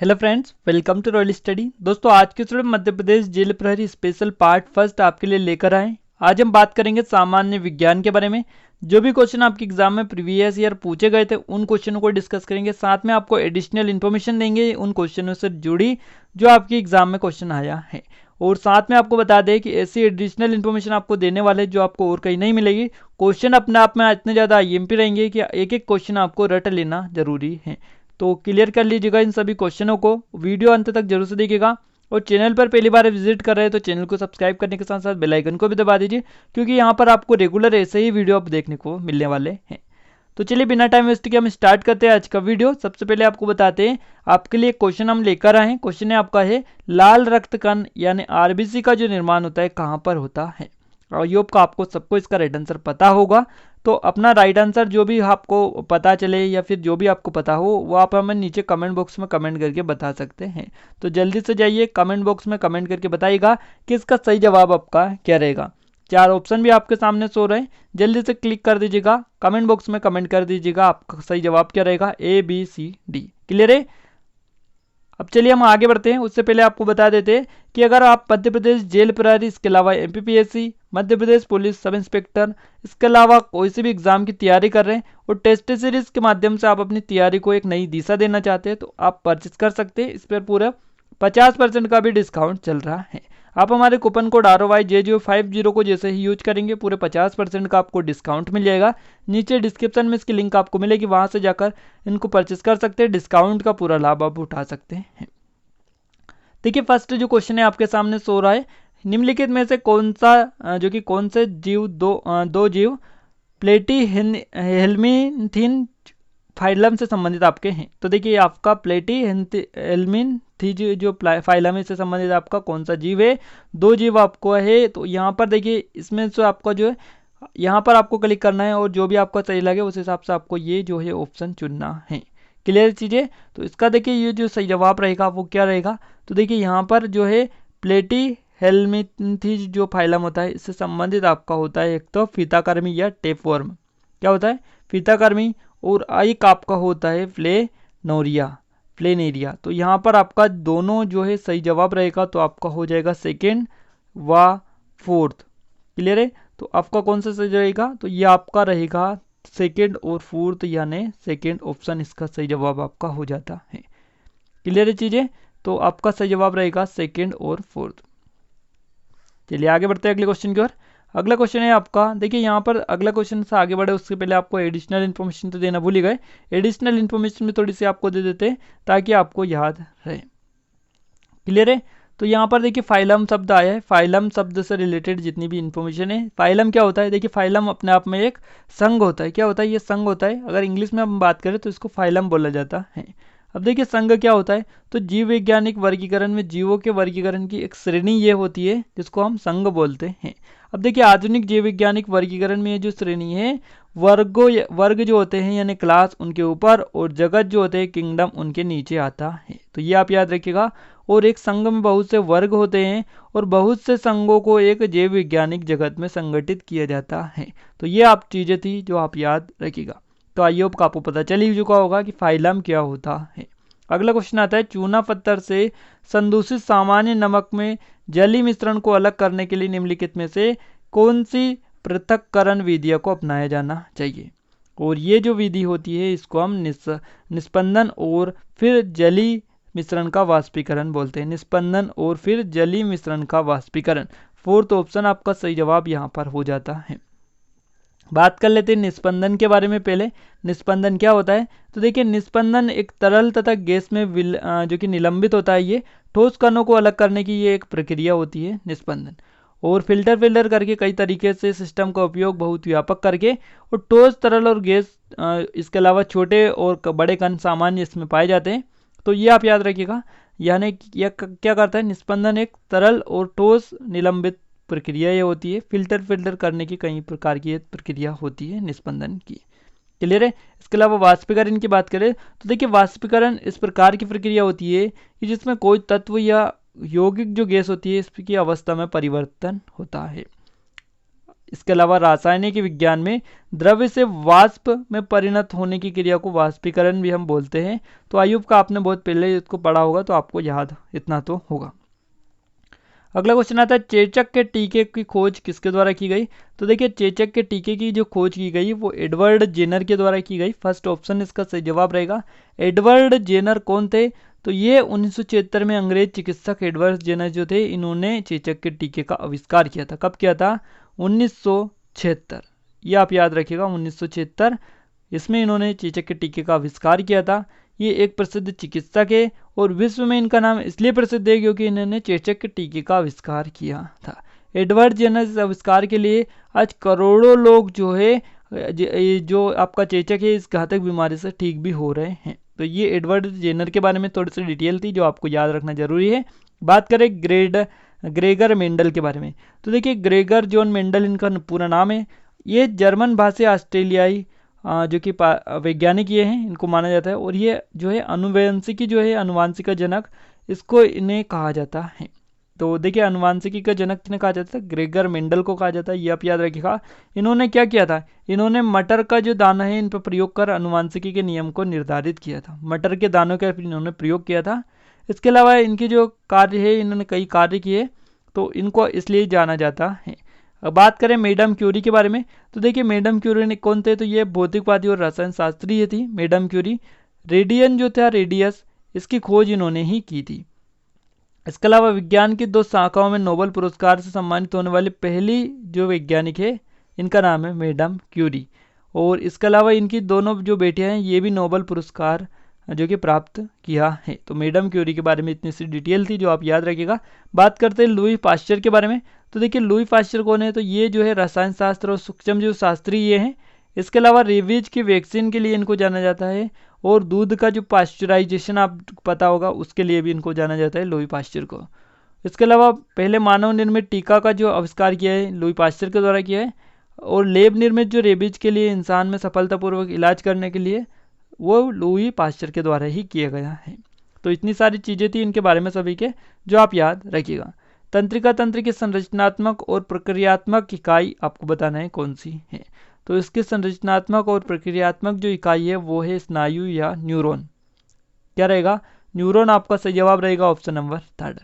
Hello friends, welcome to royal study. दोस्तों, आज के स्टूडेंट मध्य प्रदेश जेल प्रहरी स्पेशल पार्ट फर्स्ट आपके लिए लेकर आए। आज हम बात करेंगे सामान्य विज्ञान के बारे में। जो भी क्वेश्चन आपके एग्जाम में प्रीवियस ईयर पूछे गए थे उन क्वेश्चनों को डिस्कस करेंगे, साथ में आपको एडिशनल इन्फॉर्मेशन देंगे उन क्वेश्चनों से जुड़ी जो आपके एग्जाम में क्वेश्चन आया है। और साथ में आपको बता दें कि ऐसी एडिशनल इन्फॉर्मेशन आपको देने वाले जो आपको और कहीं नहीं मिलेगी। क्वेश्चन अपने आप में इतने ज़्यादा IMP रहेंगे कि एक एक क्वेश्चन आपको रट लेना जरूरी है। तो क्लियर कर लीजिएगा इन सभी क्वेश्चनों को, वीडियो अंत तक जरूर से देखिएगा। और चैनल पर पहली बार विजिट कर रहे हैं तो चैनल को सब्सक्राइब करने के साथ साथ बेल आइकन को भी दबा दीजिए, क्योंकि यहाँ पर आपको रेगुलर ऐसे ही वीडियो आप देखने को मिलने वाले हैं। तो चलिए बिना टाइम वेस्ट किए हम स्टार्ट करते हैं आज का वीडियो। सबसे पहले आपको बताते हैं, आपके लिए क्वेश्चन हम लेकर आए हैं। क्वेश्चन है आपका है, लाल रक्त कण यानी RBC का जो निर्माण होता है कहाँ पर होता है। और ये आपको सबको इसका राइट आंसर पता होगा। तो अपना राइट आंसर जो भी आपको पता चले या फिर जो भी आपको पता हो वो आप हमें नीचे कमेंट बॉक्स में कमेंट करके बता सकते हैं। तो जल्दी से जाइए कमेंट बॉक्स में कमेंट करके बताइएगा कि इसका सही जवाब आपका क्या रहेगा। 4 ऑप्शन भी आपके सामने शो रहे हैं, जल्दी से क्लिक कर दीजिएगा, कमेंट बॉक्स में कमेंट कर दीजिएगा आपका सही जवाब क्या रहेगा। ABCD क्लियर है। अब चलिए हम आगे बढ़ते हैं। उससे पहले आपको बता देते हैं कि अगर आप मध्य प्रदेश जेल प्रहरी, इसके अलावा MPPSC, Madhya Pradesh police sub inspector, इसके अलावा कोई से भी एग्जाम की तैयारी कर रहे हैं और टेस्ट सीरीज के माध्यम से आप अपनी तैयारी को एक नई दिशा देना चाहते हैं तो आप परचेज कर सकते हैं। इस पर पूरा 50% का भी डिस्काउंट चल रहा है। आप हमारे कूपन कोड ROYJ050 को जैसे ही यूज करेंगे पूरे 50% का आपको डिस्काउंट मिल जाएगा। नीचे डिस्क्रिप्शन में इसकी लिंक आपको मिलेगी, वहां से जाकर इनको परचेस कर सकते हैं। डिस्काउंट का पूरा लाभ आप उठा सकते हैं। देखिए फर्स्ट जो क्वेश्चन है आपके सामने सो रहा है, निम्नलिखित में से कौन से दो जीव प्लेटी हेल्मिन्थीन फाइलम से संबंधित आपके हैं। तो देखिए आपका प्लेटी हेल्मिन्थीन जो फाइलम से संबंधित आपका कौन सा जीव है। 2 जीव आपको है। तो यहाँ पर देखिए इसमें से आपका जो है यहाँ पर आपको क्लिक करना है और जो भी आपको सही लगे उस हिसाब से आपको ये जो है ऑप्शन चुनना है। क्लियर चीज़ें। तो इसका देखिए ये जो सही जवाब रहेगा वो क्या रहेगा। तो देखिए यहाँ पर जो है प्लेटी हेल्मिन्थीन जो फाइलम होता है इससे संबंधित आपका होता है एक तो फीताकर्मी या टेपवर्म, क्या होता है फीताकर्मी, और एक आपका होता है प्लेनेरिया। तो यहाँ पर आपका दोनों जो है सही जवाब रहेगा। तो आपका हो जाएगा सेकेंड व फोर्थ। क्लियर है। तो आपका कौन सा सही रहेगा, तो ये आपका रहेगा सेकेंड और फोर्थ, यानी सेकेंड ऑप्शन इसका सही जवाब आपका हो जाता है। क्लियर है चीजें। तो आपका सही जवाब रहेगा सेकेंड और फोर्थ। चलिए आगे बढ़ते हैं अगले क्वेश्चन की ओर। अगला क्वेश्चन है आपका, देखिए यहाँ पर अगला क्वेश्चन से आगे बढ़े उससे पहले आपको एडिशनल इन्फॉर्मेशन तो देना भूल ही गए। एडिशनल इन्फॉर्मेशन में थोड़ी सी आपको दे देते हैं ताकि आपको याद रहे। क्लियर है। तो यहाँ पर देखिए फाइलम शब्द आया है। फाइलम शब्द से रिलेटेड जितनी भी इन्फॉर्मेशन है, फाइलम क्या होता है, देखिए फाइलम अपने आप में एक संघ होता है। क्या होता है, ये संघ होता है। अगर इंग्लिश में हम बात करें तो इसको फाइलम बोला जाता है। अब देखिए संघ क्या होता है, तो जीव वैज्ञानिक वर्गीकरण में जीवों के वर्गीकरण की एक श्रेणी ये होती है जिसको हम संघ बोलते हैं। अब देखिए आधुनिक जीव वैज्ञानिक वर्गीकरण में ये जो श्रेणी है वर्ग जो होते हैं यानी क्लास उनके ऊपर और जगत जो होते हैं किंगडम उनके नीचे आता है। तो ये आप याद रखिएगा। और एक संघ में बहुत से वर्ग होते हैं और बहुत से संघों को एक जैव वैज्ञानिक जगत में संगठित किया जाता है। तो ये आप चीजें थी जो आप याद रखिएगा। तो आई होप आपको पता चल ही चुका होगा कि फाइलम क्या होता है। अगला क्वेश्चन आता है, चूना पत्थर से संदूषित सामान्य नमक में जलीय मिश्रण को अलग करने के लिए निम्नलिखित में से कौन सी पृथक्करण विधियों को अपनाया जाना चाहिए। और ये जो विधि होती है इसको हम निस्पंदन और फिर जलीय मिश्रण का वाष्पीकरण बोलते हैं। निस्पंदन और फिर जलीय मिश्रण का वाष्पीकरण, फोर्थ ऑप्शन आपका सही जवाब यहाँ पर हो जाता है। बात कर लेते हैं निस्पंदन के बारे में। पहले निस्पंदन क्या होता है, तो देखिए निस्पंदन एक तरल तथा गैस में जो कि निलंबित होता है, ये ठोस कणों को अलग करने की ये एक प्रक्रिया होती है निस्पंदन। और फिल्टर करके कई तरीके से सिस्टम का उपयोग बहुत व्यापक करके और ठोस तरल और गैस इसके अलावा छोटे और बड़े कण सामान्य इसमें पाए जाते हैं। तो ये आप याद रखिएगा। यानी यह क्या करता है, निस्पंदन एक तरल और ठोस निलंबित प्रक्रिया ये होती है। फिल्टर करने की कई प्रकार की प्रक्रिया होती है निस्पंदन की। क्लियर है। इसके अलावा वाष्पीकरण की बात करें तो देखिए वाष्पीकरण इस प्रकार की प्रक्रिया होती है कि जिसमें कोई तत्व या यौगिक जो गैस होती है इसकी अवस्था में परिवर्तन होता है। इसके अलावा रासायनिक विज्ञान में द्रव्य से वाष्प में परिणत होने की क्रिया को वाष्पीकरण भी हम बोलते हैं। तो आयुब का आपने बहुत पहले इसको पढ़ा होगा, तो आपको याद इतना तो होगा। अगला क्वेश्चन आता है चेचक के टीके की खोज किसके द्वारा की गई। तो देखिए चेचक के टीके की जो खोज की गई वो एडवर्ड जेनर के द्वारा की गई। फर्स्ट ऑप्शन इसका सही जवाब रहेगा। एडवर्ड जेनर कौन थे, तो ये 1976 में अंग्रेज चिकित्सक एडवर्ड जेनर जो थे, इन्होंने चेचक के टीके का आविष्कार किया था। कब किया था, 1976। ये आप याद रखिएगा 1976, इसमें इन्होंने चेचक के टीके का आविष्कार किया था। ये एक प्रसिद्ध चिकित्सक है और विश्व में इनका नाम इसलिए प्रसिद्ध है क्योंकि इन्होंने चेचक के टीके का आविष्कार किया था। एडवर्ड जेनर इस आविष्कार के लिए आज करोड़ों लोग जो है जो आपका चेचक है इस घातक बीमारी से ठीक भी हो रहे हैं। तो ये एडवर्ड जेनर के बारे में थोड़ी सी डिटेल थी जो आपको याद रखना जरूरी है। बात करें ग्रेगर मेंडल के बारे में, तो देखिए ग्रेगर जॉन मेंडल इनका पूरा नाम है। ये जर्मन भाषी ऑस्ट्रेलियाई जो कि वैज्ञानिक ये हैं, इनको माना जाता है। और ये जो है अनुवंशिकी जो है अनुवांशिक का जनक इसको इन्हें कहा जाता है। तो देखिए अनुवांशिकी का जनक किन्हें कहा जाता है, ग्रेगर मेंडल को कहा जाता है। ये आप याद रखिएगा। इन्होंने क्या किया था, इन्होंने मटर का जो दाना है इन पर प्रयोग कर अनुवांशिकी के नियम को निर्धारित किया था। मटर के दानों का इन्होंने प्रयोग किया था। इसके अलावा इनकी जो कार्य है, इन्होंने कई कार्य किए, तो इनको इसलिए जाना जाता है। अब बात करें मैडम क्यूरी के बारे में, तो देखिए मैडम क्यूरी ने कौन थे, तो ये भौतिकवादी और रसायन शास्त्री थी मैडम क्यूरी। रेडियन जो था रेडियस, इसकी खोज इन्होंने ही की थी। इसके अलावा विज्ञान की 2 शाखाओं में नोबेल पुरस्कार से सम्मानित होने वाली पहली जो वैज्ञानिक है, इनका नाम है मैडम क्यूरी। और इसके अलावा इनकी दोनों जो बेटियां हैं ये भी नोबेल पुरस्कार जो कि प्राप्त किया है। तो मैडम क्यूरी के बारे में इतनी सी डिटेल थी जो आप याद रखिएगा। बात करते हैं लुई पाश्चर के बारे में, तो देखिए लुई पाश्चर कौन है, तो ये जो है रसायन शास्त्र और सूक्ष्म जीव शास्त्री ये हैं। इसके अलावा रेबीज की वैक्सीन के लिए इनको जाना जाता है और दूध का जो पाश्चराइजेशन आप पता होगा उसके लिए भी इनको जाना जाता है लुई पाश्चर को। इसके अलावा पहले मानव निर्मित टीका का जो आविष्कार किया है लुई पाश्चर के द्वारा किया है। और लेब निर्मित जो रेबीज के लिए इंसान में सफलतापूर्वक इलाज करने के लिए वो लुई पाश्चर के द्वारा ही किया गया है। तो इतनी सारी चीज़ें थी इनके बारे में सभी के जो आप याद रखिएगा। तंत्रिका तंत्र की संरचनात्मक और प्रक्रियात्मक इकाई आपको बताना है कौन सी है। तो इसकी संरचनात्मक और प्रक्रियात्मक जो इकाई है वो है स्नायु या न्यूरॉन। क्या रहेगा, न्यूरॉन आपका सही जवाब रहेगा ऑप्शन नंबर 3।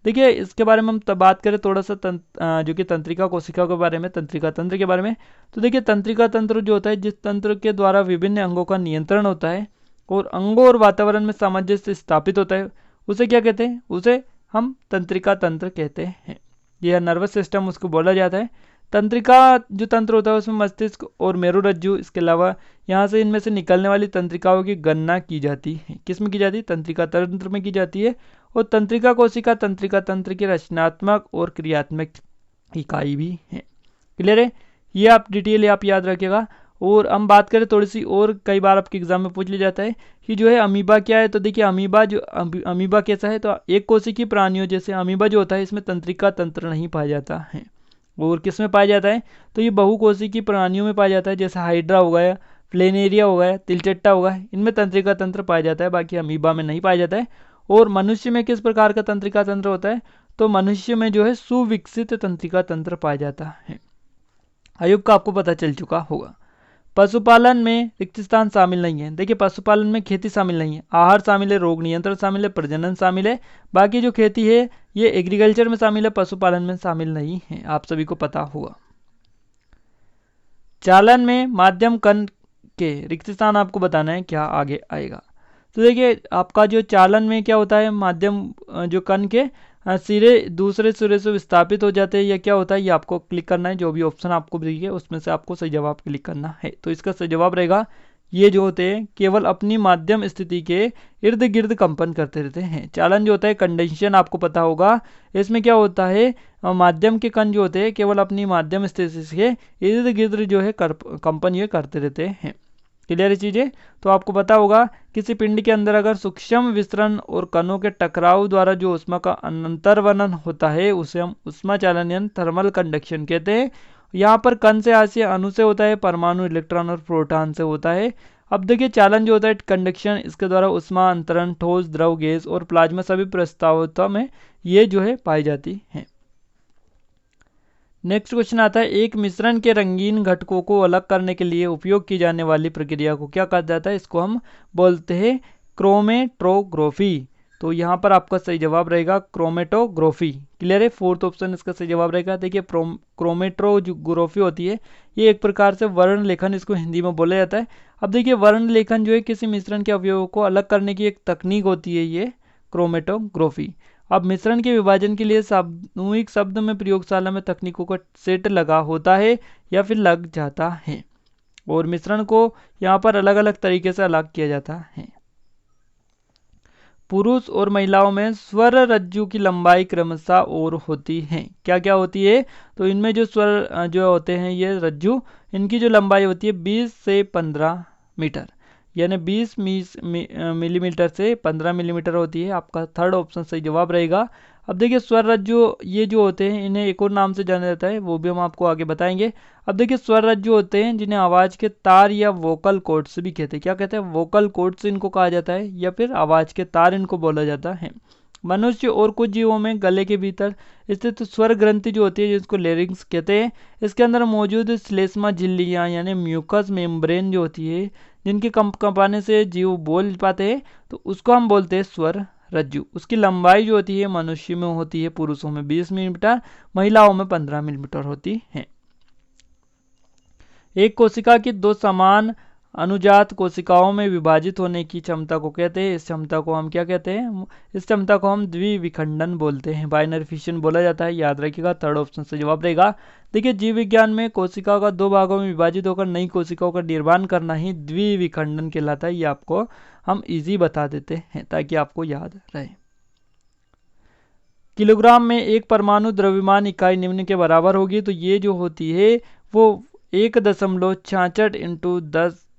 देखिए इसके बारे में हम तब बात करें थोड़ा सा जो कि तंत्रिका कोशिका के बारे में, तंत्रिका तंत्र के बारे में। तो देखिए तंत्रिका तंत्र जो होता है जिस तंत्र के द्वारा विभिन्न अंगों का नियंत्रण होता है और अंगों और वातावरण में सामंजस्य स्थापित होता है, उसे क्या कहते हैं, उसे हम तंत्रिका तंत्र कहते हैं। यह नर्वस सिस्टम उसको बोला जाता है। तंत्रिका जो तंत्र होता है उसमें मस्तिष्क और मेरुरज्जु, इसके अलावा यहाँ से इनमें से निकलने वाली तंत्रिकाओं की गणना की जाती है। किस में की जाती है, तंत्रिका तंत्र में की जाती है। और तंत्रिका कोशिका तंत्रिका तंत्र की रचनात्मक और क्रियात्मक इकाई भी है। क्लियर है, ये आप डिटेल आप याद रखिएगा। और हम बात करें थोड़ी सी और, कई बार आपके एग्जाम में पूछ लिया जाता है कि जो है अमीबा क्या है। तो देखिए अमीबा कैसा है, तो एक कोशिकीय प्राणियों जैसे अमीबा जो होता है इसमें तंत्रिका तंत्र नहीं पाया जाता है। और किस में पाया जाता है, तो ये बहुकोशिकीय प्राणियों में पाया जाता है, जैसे हाइड्रा हो गया, प्लेनेरिया हो गया, तिलचट्टा हो गया, इनमें तंत्रिका तंत्र पाया जाता है, बाकी अमीबा में नहीं पाया जाता है। और मनुष्य में किस प्रकार का तंत्रिका तंत्र होता है, तो मनुष्य में जो है सुविकसित तंत्रिका तंत्र पाया जाता है। आयुब का आपको पता चल चुका होगा। पशुपालन में रिक्त स्थान शामिल नहीं है। देखिए पशुपालन में खेती शामिल नहीं है, आहार शामिल है, रोग नियंत्रण शामिल है, प्रजनन शामिल है। बाकी जो खेती है ये एग्रीकल्चर में शामिल है, पशुपालन में शामिल नहीं है, आप सभी को पता होगा। चालन में माध्यम कण के रिक्त स्थान आपको बताना है, क्या आगे आएगा। तो देखिए आपका जो चालन में क्या होता है, माध्यम जो कण के सिरे दूसरे सिरे से विस्थापित हो जाते हैं, या क्या होता है, ये आपको क्लिक करना है। जो भी ऑप्शन आपको दिए उसमें से आपको सही जवाब क्लिक करना है। तो इसका सही जवाब रहेगा ये जो होते हैं केवल अपनी माध्यम स्थिति के इर्द गिर्द कंपन करते रहते हैं। चालन जो होता है कंडेंसेशन आपको पता होगा, इसमें क्या होता है माध्यम के कण जो होते हैं केवल अपनी माध्यम स्थिति के इर्द गिर्द जो है कंपन ये करते रहते हैं। क्लियर चीज़ें, तो आपको पता होगा किसी पिंड के अंदर अगर सूक्ष्म विस्तरण और कणों के टकराव द्वारा जो ऊष्मा का अंतर्वलन होता है उसे हम ऊष्मा चालन यानी थर्मल कंडक्शन कहते हैं। यहाँ पर कण से आशय अणु से होता है, परमाणु इलेक्ट्रॉन और प्रोटॉन से होता है। अब देखिए चालन जो होता है कंडक्शन, इसके द्वारा ऊष्मा अंतरण ठोस, द्रव, गैस और प्लाज्मा सभी प्रस्तावता में ये जो है पाई जाती है। नेक्स्ट क्वेश्चन आता है, एक मिश्रण के रंगीन घटकों को अलग करने के लिए उपयोग की जाने वाली प्रक्रिया को क्या कहा जाता है? इसको हम बोलते हैं क्रोमेटोग्राफी। तो यहाँ पर आपका सही जवाब रहेगा क्रोमेटोग्राफी। क्लियर है? फोर्थ ऑप्शन इसका सही जवाब रहेगा। देखिए क्रोमेटोग्राफी होती है, ये एक प्रकार से वर्ण लेखन इसको हिंदी में बोला जाता है। अब देखिए वर्ण लेखन जो है किसी मिश्रण के अवयवों को अलग करने की एक तकनीक होती है, ये क्रोमेटोग्राफी। अब मिश्रण के विभाजन के लिए सामूहिक शब्द में प्रयोगशाला में तकनीकों का सेट लगा होता है या फिर लग जाता है, और मिश्रण को यहाँ पर अलग अलग तरीके से अलग किया जाता है। पुरुष और महिलाओं में स्वर रज्जु की लंबाई क्रमशः और होती है। क्या क्या होती है? तो इनमें जो स्वर जो होते हैं ये रज्जु, इनकी जो लंबाई होती है 20 से 15 मीटर, यानी 20 मिलीमीटर से 15 मिलीमीटर होती है। आपका थर्ड ऑप्शन सही जवाब रहेगा। अब देखिए स्वर रज्जु ये जो होते हैं इन्हें एक और नाम से जाना जाता है, वो भी हम आपको आगे बताएंगे। अब देखिए स्वर रज्जु होते हैं जिन्हें आवाज के तार या वोकल कॉर्ड्स भी कहते हैं। क्या कहते हैं? वोकल कॉर्ड्स इनको कहा जाता है, या फिर आवाज के तार इनको बोला जाता है। मनुष्य और कुछ जीवों में गले के भीतर स्थित स्वर ग्रंथि जो होती है जिसको लेरिंग्स कहते हैं, इसके अंदर मौजूद श्लेष्मा झिल्लियां यानी म्यूकस मेम्ब्रेन जो होती है, जिनके कंपाने से जीव बोल पाते हैं, तो उसको हम बोलते हैं स्वर रज्जु। उसकी लंबाई जो होती है मनुष्य में होती है, पुरुषों में 20 मिलीमीटर, महिलाओं में 15 मिलीमीटर होती है। एक कोशिका की दो समान अनुजात कोशिकाओं में विभाजित होने की क्षमता को कहते हैं। इस क्षमता को हम क्या कहते हैं? इस क्षमता को हम द्विविखंडन बोलते हैं, बाइनरी फिशन बोला जाता है। याद रखिएगा, थर्ड ऑप्शन से जवाब रहेगा। देखिए जीव विज्ञान में कोशिका का दो भागों में विभाजित होकर नई कोशिकाओं का निर्माण करना ही द्विविखंडन कहलाता है। ये आपको हम इजी बता देते हैं ताकि आपको याद रहे। किलोग्राम में एक परमाणु द्रव्यमान इकाई निम्न के बराबर होगी। तो ये जो होती है वो 1.66 इंटू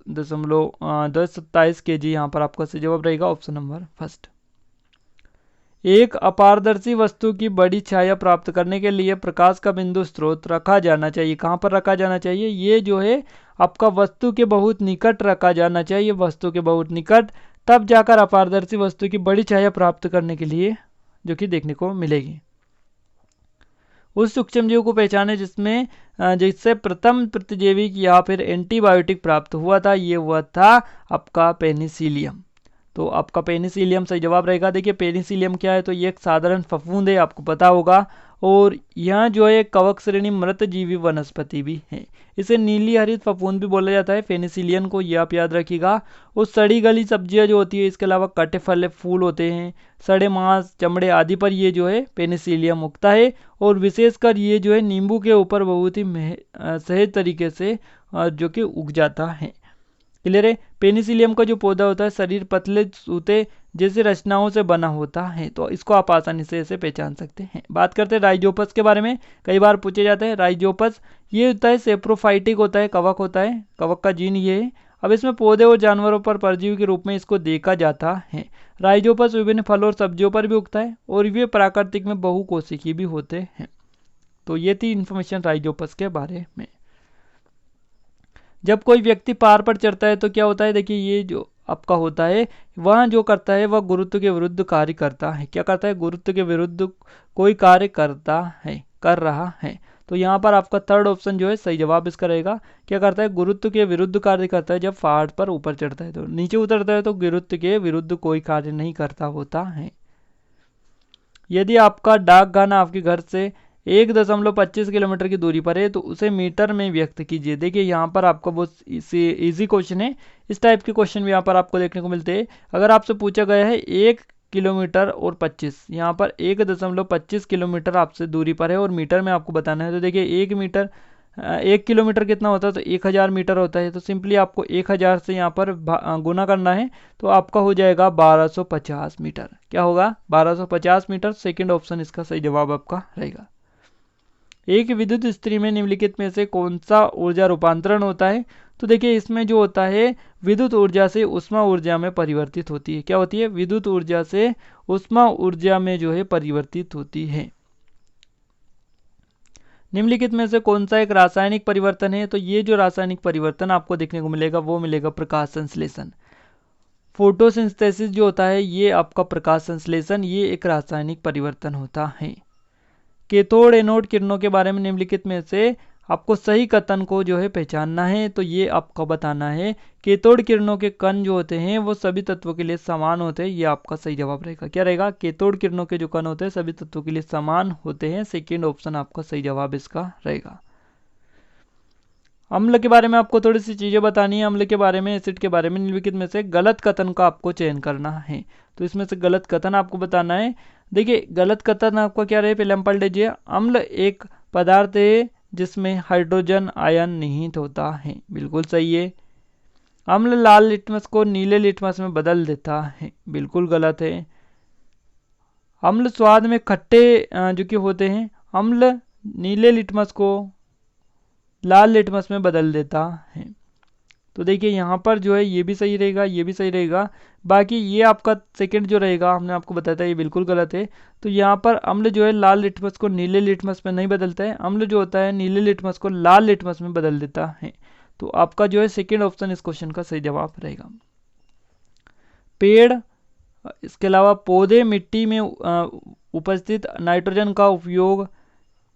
10.27 kg यहाँ पर आपका सही जवाब रहेगा, ऑप्शन नंबर फर्स्ट। एक अपारदर्शी वस्तु की बड़ी छाया प्राप्त करने के लिए प्रकाश का बिंदु स्रोत रखा जाना चाहिए। कहाँ पर रखा जाना चाहिए? ये जो है आपका वस्तु के बहुत निकट रखा जाना चाहिए, वस्तु के बहुत निकट, तब जाकर अपारदर्शी वस्तु की बड़ी छाया प्राप्त करने के लिए जो कि देखने को मिलेगी। उस सूक्ष्मजीव को पहचाने जिससे प्रथम प्रतिजैविक या फिर एंटीबायोटिक प्राप्त हुआ था, ये हुआ था आपका पेनिसिलियम। तो आपका पेनिसिलियम सही जवाब रहेगा। देखिए पेनिसिलियम क्या है? तो ये एक साधारण फफूंद है, आपको पता होगा, और यह जो है कवक श्रेणी मृतजीवी वनस्पति भी है। इसे नीली हरित फफूंद भी बोला जाता है पेनिसिलियम को, ये आप याद रखिएगा। और सड़ी गली सब्जियां जो होती है, इसके अलावा कटे फले फूल होते हैं, सड़े मांस चमड़े आदि पर ये जो है पेनिसिलियम उगता है। और विशेषकर ये जो है नींबू के ऊपर बहुत ही सहज तरीके से जो कि उग जाता है। क्लियर है? पेनिसिलियम का जो पौधा होता है शरीर पतले सूते जैसे रचनाओं से बना होता है, तो इसको आप आसानी से इसे पहचान सकते हैं। बात करते हैं राइजोपस के बारे में, कई बार पूछे जाते हैं। राइजोपस ये होता है सेप्रोफाइटिक होता है, कवक होता है, कवक का जीन ये है। अब इसमें पौधे और जानवरों पर परजीवी के रूप में इसको देखा जाता है। राइजोपस विभिन्न फलों और सब्जियों पर भी उगता है, और ये प्राकृतिक में बहुकोशिकीय भी होते हैं। तो ये थी इन्फॉर्मेशन राइजोपस के बारे में। जब कोई व्यक्ति पहाड़ पर चढ़ता है तो क्या होता है? देखिए ये जो आपका होता है वह जो करता है वह गुरुत्व के विरुद्ध कार्य करता है। क्या करता है? गुरुत्व के विरुद्ध कोई कार्य करता है, कर रहा है। तो यहाँ पर आपका थर्ड ऑप्शन जो है सही जवाब इसका रहेगा। क्या करता है? गुरुत्व के विरुद्ध कार्य करता है। जब पहाड़ पर ऊपर चढ़ता है, तो नीचे उतरता है तो गुरुत्व के विरुद्ध कोई कार्य नहीं करता होता है। यदि आपका डाकखाना आपके घर से 1.25 किलोमीटर की दूरी पर है तो उसे मीटर में व्यक्त कीजिए। देखिए यहाँ पर आपको बहुत इजी क्वेश्चन है, इस टाइप के क्वेश्चन भी यहाँ पर आपको देखने को मिलते हैं। अगर आपसे पूछा गया है 1 किलोमीटर और 25, यहाँ पर 1.25 किलोमीटर आपसे दूरी पर है और मीटर में आपको बताना है, तो देखिए 1 किलोमीटर कितना होता है? तो 1000 मीटर होता है। तो सिंपली आपको 1000 से यहाँ पर गुना करना है, तो आपका हो जाएगा 1250 मीटर। क्या होगा? 1250 मीटर। सेकंड ऑप्शन इसका सही जवाब आपका रहेगा। एक विद्युत इस्त्री में निम्नलिखित में से कौन सा ऊर्जा रूपांतरण होता है? तो देखिए इसमें जो होता है विद्युत ऊर्जा से उष्मा ऊर्जा में परिवर्तित होती है। क्या होती है? विद्युत ऊर्जा से उष्मा ऊर्जा में जो है परिवर्तित होती है। निम्नलिखित में से कौन सा एक रासायनिक परिवर्तन है? तो ये जो रासायनिक परिवर्तन आपको देखने को मिलेगा वो मिलेगा प्रकाश संश्लेषण। फोटोसिंथेसिस जो होता है ये आपका प्रकाश संश्लेषण, ये एक रासायनिक परिवर्तन होता है। कैथोड एनोड किरणों के बारे में निम्नलिखित में से आपको सही कथन को जो है पहचानना है। तो ये आपको बताना है कैथोड किरणों के कण जो होते हैं वो सभी तत्वों के लिए समान होते हैं। ये आपका सही जवाब रहेगा। क्या रहेगा? कैथोड किरणों के जो कण होते हैं सभी तत्वों के लिए समान होते हैं। सेकेंड ऑप्शन आपका सही जवाब इसका रहेगा। अम्ल के बारे में आपको थोड़ी सी चीजें बतानी है। अम्ल के बारे में, एसिड के बारे में निम्नलिखित में से गलत कथन का आपको चयन करना है। तो इसमें से गलत कथन आपको बताना है। देखिए गलत कथन आपका क्या रहे, पहले हम पढ़ लीजिए। अम्ल एक पदार्थ है जिसमें हाइड्रोजन आयन निहित होता है। बिल्कुल सही है। अम्ल लाल लिटमस को नीले लिटमस में बदल देता है। बिल्कुल गलत है। अम्ल स्वाद में खट्टे जो कि होते हैं, अम्ल नीले लिटमस को लाल लिटमस में बदल देता है। तो देखिए यहाँ पर जो है ये भी सही रहेगा, ये भी सही रहेगा। बाकी ये आपका सेकंड जो रहेगा, हमने आपको बताया था, ये बिल्कुल गलत है। तो यहाँ पर अम्ल जो है लाल लिटमस को नीले लिटमस में नहीं बदलता है। अम्ल जो होता है नीले लिटमस को लाल लिटमस में बदल देता है। तो आपका जो है सेकेंड ऑप्शन इस क्वेश्चन का सही जवाब रहेगा। पेड़, इसके अलावा पौधे मिट्टी में उपस्थित नाइट्रोजन का उपयोग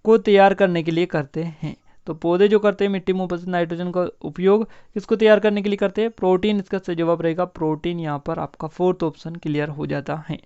को तैयार करने के लिए करते हैं। तो पौधे जो करते हैं मिट्टी में उपस्थित नाइट्रोजन का उपयोग किसको तैयार करने के लिए करते हैं? प्रोटीन इसका सही जवाब रहेगा। प्रोटीन यहाँ पर आपका फोर्थ ऑप्शन क्लियर हो जाता है।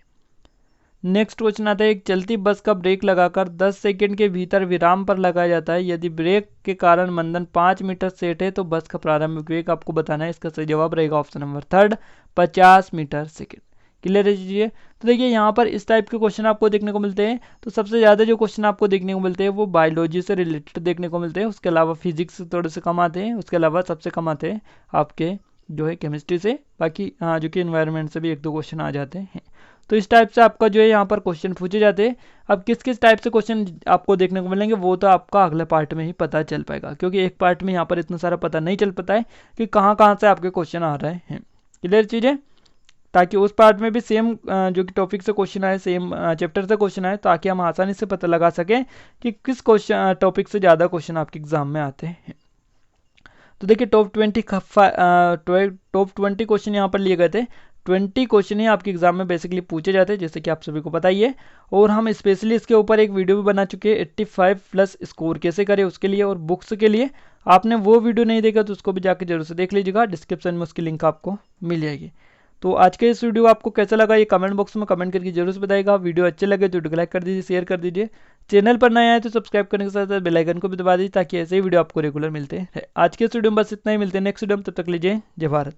नेक्स्ट क्वेश्चन आता है, एक चलती बस का ब्रेक लगाकर 10 सेकंड के भीतर विराम पर लगाया जाता है। यदि ब्रेक के कारण मंदन 5 मीटर सेट है तो बस का प्रारंभिक वेग आपको बताना है। इसका सही जवाब रहेगा option number third, 50 metre second. Clear है चीज़ें? तो देखिए यहाँ पर इस टाइप के क्वेश्चन आपको देखने को मिलते हैं। तो सबसे ज़्यादा जो क्वेश्चन आपको देखने को मिलते हैं वो बायोलॉजी से रिलेटेड देखने को मिलते हैं। उसके अलावा फिजिक्स से थोड़े से कम आते हैं। उसके अलावा सबसे कम आते हैं आपके जो है केमिस्ट्री से। बाकी जो कि इन्वायरमेंट से भी एक दो क्वेश्चन आ जाते हैं। तो इस टाइप से आपका जो है यहाँ पर क्वेश्चन पूछे जाते हैं। अब किस किस टाइप से क्वेश्चन आपको देखने को मिलेंगे वो तो आपका अगले पार्ट में ही पता चल पाएगा, क्योंकि एक पार्ट में यहाँ पर इतना सारा पता नहीं चल पाता है कि कहाँ कहाँ से आपके क्वेश्चन आ रहे हैं। क्लियर चीज़ें? ताकि उस पार्ट में भी सेम जो कि टॉपिक से क्वेश्चन आए, सेम चैप्टर से क्वेश्चन आए, ताकि हम आसानी से पता लगा सकें कि किस क्वेश्चन टॉपिक से ज़्यादा क्वेश्चन आपके एग्जाम में आते हैं। तो देखिए टॉप 20 क्वेश्चन यहाँ पर लिए गए थे। 20 क्वेश्चन ही आपके एग्जाम में बेसिकली पूछे जाते हैं, जैसे कि आप सभी को पता ही है। और हम स्पेशली इसके ऊपर एक वीडियो भी बना चुके हैं, 85+ स्कोर कैसे करें उसके लिए और बुक्स के लिए। आपने वो वीडियो नहीं देखा तो उसको भी जाकर जरूर से देख लीजिएगा। डिस्क्रिप्शन में उसकी लिंक आपको मिल जाएगी। तो आज के इस वीडियो आपको कैसा लगा ये कमेंट बॉक्स में कमेंट करके जरूर से बताइएगा। वीडियो अच्छे लगे तो वीडियो को लाइक कर दीजिए, शेयर कर दीजिए। चैनल पर नया है तो सब्सक्राइब करने के साथ साथ बेल आइकन को भी दबा दीजिए, ताकि ऐसे ही वीडियो आपको रेगुलर मिलते हैं। आज के इस वीडियो में बस इतना ही। मिलते हैं नेक्स्ट वीडियो में, तब तक लीजिए जय भारत।